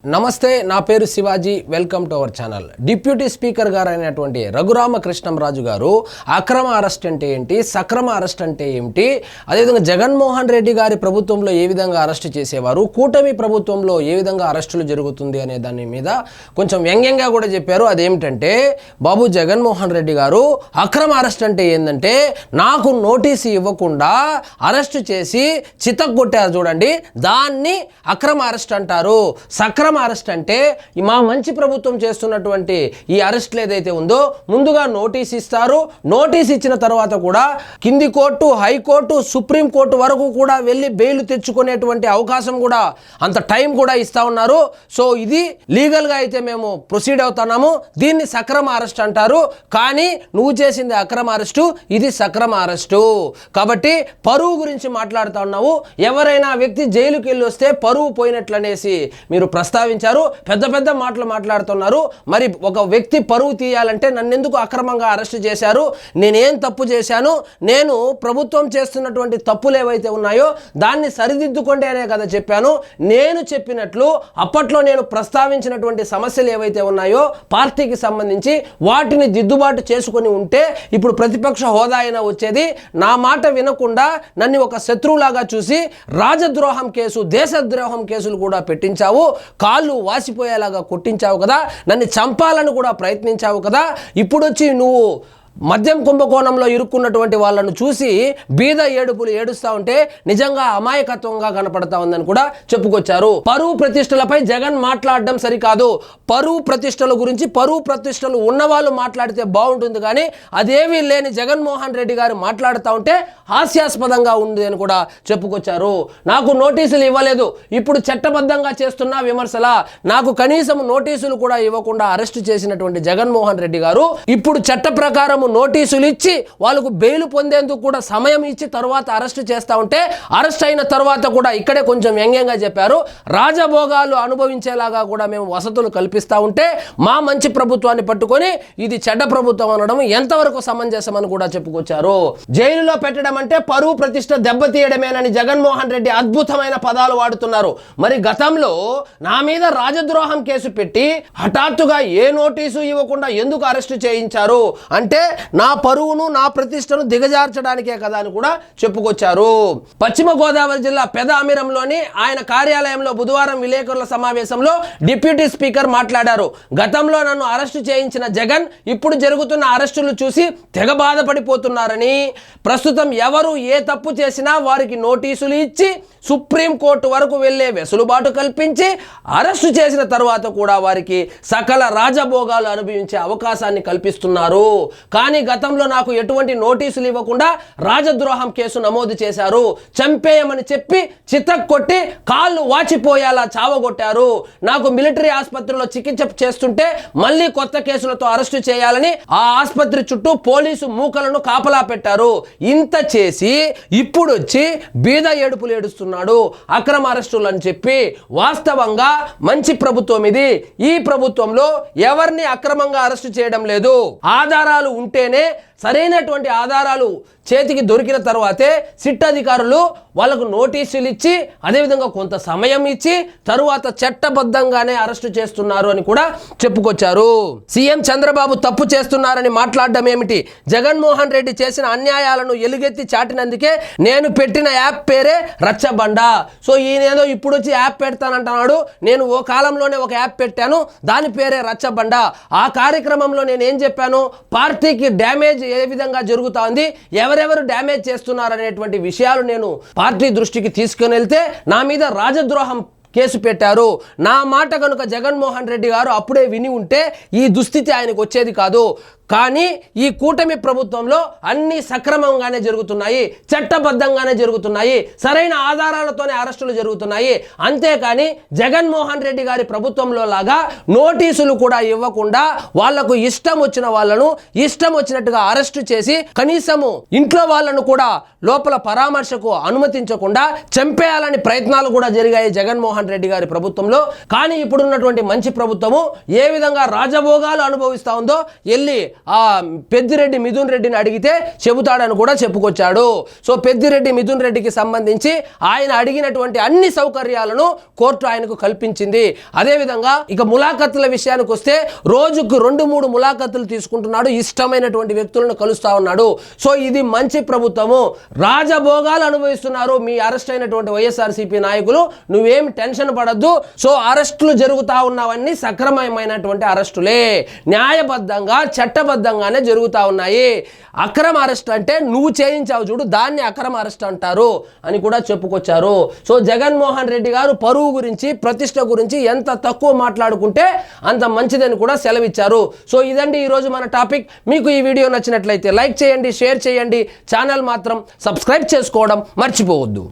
నమస్తే, నా పేరు Shivaji. Welcome to our channel. Deputy speaker గారు అయినటువంటి రఘురామకృష్ణంరాజు గారు అక్రమ అరెస్ట్ అంటే ఏంటి, సక్రమ అరెస్ట్ అంటే ఏమిటి, అదేవిధంగా జగన్మోహన్ రెడ్డి గారి ప్రభుత్వంలో ఏ విధంగా అరెస్ట్ చేసేవారు, కూటమి ప్రభుత్వంలో ఏ విధంగా అరెస్టులు జరుగుతుంది అనే దాని మీద కొంచెం వ్యంగ్యంగా కూడా చెప్పారు. అదేమిటంటే, బాబు జగన్మోహన్ రెడ్డి గారు అక్రమ అరెస్ట్ అంటే ఏంటంటే, నాకు నోటీసు ఇవ్వకుండా అరెస్టు చేసి చితగ్గొట్టారు చూడండి, దాన్ని అక్రమ అరెస్ట్ అంటారు. సక్రమ అరెస్ట్ అంటే మా మంచి ప్రభుత్వం చేస్తున్నటువంటి ఈ అరెస్ట్లు ఏదైతే ఉందో, ముందుగా నోటీస్ ఇస్తారు. నోటీస్ ఇచ్చిన తర్వాత కూడా కింది కోర్టు, హైకోర్టు, సుప్రీం కోర్టు వరకు కూడా వెళ్ళి బెయిల్ తెచ్చుకునేటువంటి అవకాశం కూడా, అంత టైం కూడా ఇస్తా ఉన్నారు. సో ఇది లీగల్గా అయితే మేము ప్రొసీడ్ అవుతున్నాము, దీన్ని సక్రమ అరెస్ట్ అంటారు. కానీ నువ్వు చేసింది అక్రమ అరెస్టు, ఇది సక్రమ అరెస్టు. కాబట్టి పరువు గురించి మాట్లాడుతూ ఉన్నావు. ఎవరైనా వ్యక్తి జైలుకి వెళ్ళి వస్తే పరువు పోయినట్లనేసి మీరు ప్రస్తావించారు, పెద్ద పెద్ద మాటలు మాట్లాడుతున్నారు. మరి ఒక వ్యక్తి పరువు తీయాలంటే నన్ను ఎందుకు అక్రమంగా అరెస్ట్ చేశారు, నేనేం తప్పు చేశాను, నేను ప్రభుత్వం చేస్తున్నటువంటి తప్పులు ఏవైతే ఉన్నాయో దాన్ని సరిదిద్దుకోండి అనే కదా చెప్పాను. నేను చెప్పినట్లు అప్పట్లో నేను ప్రస్తావించినటువంటి సమస్యలు ఏవైతే ఉన్నాయో పార్టీకి సంబంధించి వాటిని దిద్దుబాటు చేసుకొని ఉంటే ఇప్పుడు ప్రతిపక్ష హోదా అయినా వచ్చేది. నా మాట వినకుండా నన్ను ఒక శత్రువులాగా చూసి రాజద్రోహం కేసు, దేశద్రోహం కేసులు కూడా పెట్టించావు, కాళ్ళు వాసిపోయేలాగా కొట్టించావు కదా, నన్ను చంపాలని కూడా ప్రయత్నించావు కదా. ఇప్పుడు వచ్చి నువ్వు మద్యం కుంభకోణంలో ఇరుక్కున్నటువంటి వాళ్ళను చూసి బీద ఏడుపులు ఏడుస్తూ ఉంటే నిజంగా అమాయకత్వంగా కనపడతా ఉందని కూడా చెప్పుకొచ్చారు. పరువు ప్రతిష్టలపై జగన్ మాట్లాడడం సరికాదు. పరువు ప్రతిష్టల గురించి, పరువు ప్రతిష్టలు ఉన్నవాళ్ళు మాట్లాడితే బాగుంటుంది, కానీ అదేమీ లేని జగన్మోహన్ రెడ్డి గారు మాట్లాడుతూ ఉంటే హాస్యాస్పదంగా ఉంది అని కూడా చెప్పుకొచ్చారు. నాకు నోటీసులు ఇవ్వలేదు, ఇప్పుడు చట్టబద్ధంగా చేస్తున్న విమర్శల, నాకు కనీసం నోటీసులు కూడా ఇవ్వకుండా అరెస్టు చేసినటువంటి జగన్మోహన్ రెడ్డి గారు ఇప్పుడు చట్ట ప్రకారం నోటీసులు ఇచ్చి వాళ్ళకు బెయిల్ పొందేందుకు కూడా సమయం ఇచ్చి తర్వాత అరెస్ట్ చేస్తూ ఉంటే, అరెస్ట్ అయిన తర్వాత కూడా ఇక్కడే కొంచెం వ్యంగ్యంగా చెప్పారు, రాజభోగాలు అనుభవించేలాగా కూడా మేము వసతులు కల్పిస్తూ ఉంటే మా మంచి ప్రభుత్వాన్ని పట్టుకొని ఇది చెడ్డ ప్రభుత్వం అనడం ఎంతవరకు సమంజసమని కూడా చెప్పుకొచ్చారు. జైలులో పెట్టడం అంటే పరువు ప్రతిష్ట దెబ్బతీయడమేనని జగన్మోహన్ రెడ్డి అద్భుతమైన పదాలు వాడుతున్నారు. మరి గతంలో నా మీద రాజద్రోహం కేసు పెట్టి హఠాత్తుగా ఏ నోటీసు ఇవ్వకుండా ఎందుకు అరెస్టు చేయించారు అంటే నా పరువును, నా ప్రతిష్టను దిగజార్చడానికే కదా అని కూడా చెప్పుకొచ్చారు. పశ్చిమ గోదావరి జిల్లా పెద అమీరంలోని ఆయన కార్యాలయంలో బుధవారం విలేకరుల సమావేశంలో డిప్యూటీ స్పీకర్ మాట్లాడారు. గతంలో నన్ను అరెస్టు చేయించిన జగన్ ఇప్పుడు జరుగుతున్న అరెస్టులు చూసి తెగ బాధపడిపోతున్నారని, ప్రస్తుతం ఎవరు ఏ తప్పు చేసినా వారికి నోటీసులు ఇచ్చి సుప్రీం కోర్టు వరకు వెళ్లే వెసులుబాటు కల్పించి అరెస్టు చేసిన తర్వాత కూడా వారికి సకల రాజభోగాలు అనుభవించే అవకాశాన్ని కల్పిస్తున్నారు. కానీ గతంలో నాకు ఎటువంటి నోటీసులు ఇవ్వకుండా రాజద్రోహం కేసు నమోదు చేశారు, చంపేయమని చెప్పి చితక్కొట్టి కాళ్ళు వాచిపోయేలా చావగొట్టారు. నాకు మిలిటరీ ఆసుపత్రిలో చికిత్స చేస్తుంటే మళ్ళీ కొత్త కేసులతో అరెస్టు చేయాలని ఆ ఆసుపత్రి చుట్టూ పోలీసు మూకలను కాపలా పెట్టారు. ఇంత చేసి ఇప్పుడు వచ్చి బీద ఏడుపులు ఏడుస్తున్నాడు, అక్రమ అరెస్టులు అని చెప్పి. వాస్తవంగా మంచి ప్రభుత్వం ఇది. ఈ ప్రభుత్వంలో ఎవరిని అక్రమంగా అరెస్టు చేయడం లేదు. ఆధారాలు ఉంటేనే, సరైనటువంటి ఆధారాలు చేతికి దొరికిన తర్వాతే సిట్ అధికారులు వాళ్ళకు నోటీసులు ఇచ్చి అదేవిధంగా కొంత సమయం ఇచ్చి తరువాత చట్టబద్ధంగానే అరెస్టు చేస్తున్నారు అని కూడా చెప్పుకొచ్చారు. సీఎం చంద్రబాబు తప్పు చేస్తున్నారని మాట్లాడడం ఏమిటి? జగన్మోహన్ రెడ్డి చేసిన అన్యాయాలను ఎలుగెత్తి చాటినందుకే నేను పెట్టిన యాప్ పేరే రచ్చబండ. సో ఈయనేదో ఇప్పుడు వచ్చి యాప్ పెడతానంటున్నాడు. నేను ఓ కాలంలోనే ఒక యాప్ పెట్టాను, దాని పేరే రచ్చబండ. ఆ కార్యక్రమంలో నేను ఏం చెప్పాను, పార్టీకి డ్యామేజ్ ఏ విధంగా జరుగుతోంది, ఎవరెవరు డ్యామేజ్ చేస్తున్నారు అనేటువంటి విషయాలు నేను పార్టీ దృష్టికి తీసుకుని వెళ్తే నా మీద రాజద్రోహం కేసు పెట్టారు. నా మాట కనుక జగన్మోహన్ రెడ్డి గారు అప్పుడే విని ఉంటే ఈ దుస్థితి ఆయనకు వచ్చేది కాదు. కానీ ఈ కూటమి ప్రభుత్వంలో అన్ని సక్రమంగానే జరుగుతున్నాయి, చట్టబద్ధంగానే జరుగుతున్నాయి, సరైన ఆధారాలతోనే అరెస్టులు జరుగుతున్నాయి. అంతేకాని జగన్మోహన్ రెడ్డి గారి ప్రభుత్వంలో లాగా నోటీసులు కూడా ఇవ్వకుండా వాళ్లకు ఇష్టం వచ్చిన వాళ్ళను ఇష్టం వచ్చినట్టుగా అరెస్టు చేసి కనీసము ఇంట్లో వాళ్ళను కూడా లోపల పరామర్శకు అనుమతించకుండా చంపేయాలని ప్రయత్నాలు కూడా జరిగాయి జగన్మోహన్ రెడ్డి గారి ప్రభుత్వంలో. కానీ ఇప్పుడున్నటువంటి మంచి ప్రభుత్వము ఏ విధంగా రాజభోగాలు అనుభవిస్తా ఉందో వెళ్ళి పెద్దిరెడ్డి మిథున్ రెడ్డిని అడిగితే చెబుతాడని కూడా చెప్పుకొచ్చాడు. సో పెద్దిరెడ్డి మిథున్ రెడ్డికి సంబంధించి ఆయన అడిగినటువంటి అన్ని సౌకర్యాలను కోర్టు ఆయనకు కల్పించింది. అదేవిధంగా ఇక ములాఖతుల విషయానికి వస్తే రోజుకు 2-3 ములాఖతులు తీసుకుంటున్నాడు, ఇష్టమైనటువంటి వ్యక్తులను కలుస్తా ఉన్నాడు. సో ఇది మంచి ప్రభుత్వము, రాజభోగాలు అనుభవిస్తున్నారు మీ అరెస్ట్ అయినటువంటి వైఎస్ఆర్సీపీ నాయకులు, నువ్వేం టెన్షన్ పడద్దు. సో అరెస్టులు జరుగుతా ఉన్నవన్నీ సక్రమమైనటువంటి అరెస్టులే, న్యాయబద్ధంగా చట్టబద్ధంగానే జరుగుతూ ఉన్నాయి. అక్రమ అరెస్ట్ అంటే నువ్వు చేయించావు చూడు, దాన్ని అక్రమ అరెస్ట్ అంటారు అని కూడా చెప్పుకొచ్చారు. సో జగన్మోహన్ రెడ్డి గారు పరువు గురించి, ప్రతిష్ట గురించి ఎంత తక్కువ మాట్లాడుకుంటే అంత మంచిదని కూడా సెలవిచ్చారు. సో ఇదండి ఈరోజు మన టాపిక్. మీకు ఈ వీడియో నచ్చినట్లయితే లైక్ చేయండి, షేర్ చేయండి, ఛానల్ మాత్రం సబ్స్క్రైబ్ చేసుకోవడం మర్చిపోవద్దు.